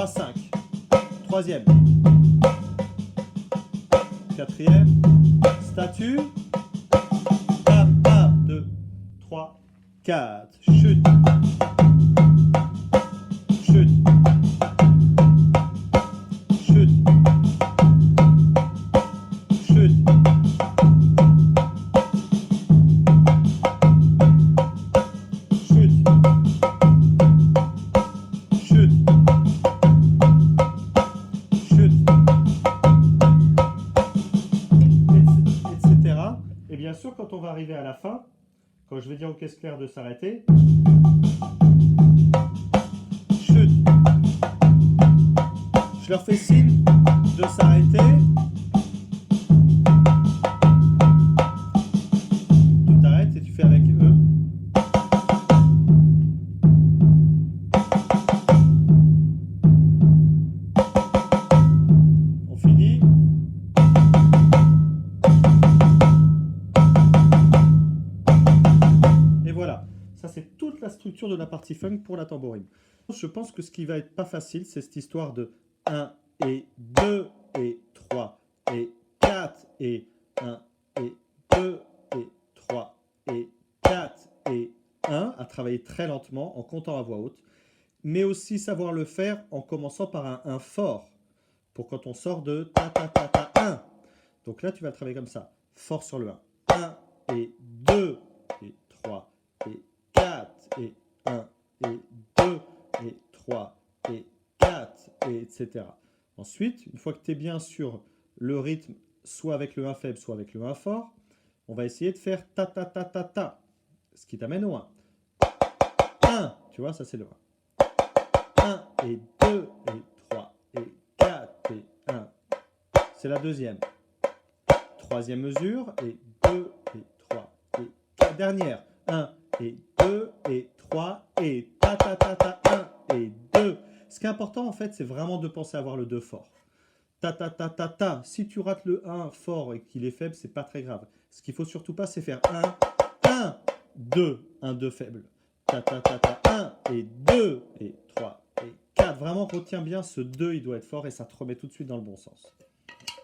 aura 5. Troisième. Quatrième. Statue. Bam, bam. 2, 3, 4. Chute. Chute. Chute. Chute. Chute. Chute. Chute. Etc. Et bien sûr, quand on va arriver à la fin, quand je vais dire aux caisses claires de s'arrêter, chute. Je leur fais signe de s'arrêter. Tu t'arrêtes et tu fais avec eux. On finit. Et voilà. Ça, c'est toute la structure de la partie funk pour la tambourine. Je pense que ce qui va être pas facile, c'est cette histoire de 1 et 2 et 3 et 4 et 1 et 2 et 3 et 4 et 1, à travailler très lentement en comptant à voix haute, mais aussi savoir le faire en commençant par un 1 fort, pour quand on sort de ta ta ta ta 1. Donc là, tu vas travailler comme ça, fort sur le 1. 1 et 2 et 3 et 4 et 1 et 2 et 3 et 4 et etc. Ensuite, une fois que tu es bien sur le rythme, soit avec le 1 faible, soit avec le 1 fort, on va essayer de faire ta ta ta ta ta, ce qui t'amène au 1. 1, tu vois, ça c'est le 1. 1 et 2 et 3 et 4 et 1. C'est la deuxième. Troisième mesure et 2 et 3 et 4. Dernière. 1 et 2 et 3 et ta ta ta ta 1 et 2. Ce qui est important en fait, c'est vraiment de penser à avoir le 2 fort. Ta ta ta ta ta. Si tu rates le 1 fort et qu'il est faible, c'est pas très grave. Ce qu'il faut surtout pas, c'est faire 1, 1, 2, 1, 2 faible. Ta ta ta ta 1 et 2 et 3 et 4. Vraiment, retiens bien ce 2, il doit être fort et ça te remet tout de suite dans le bon sens.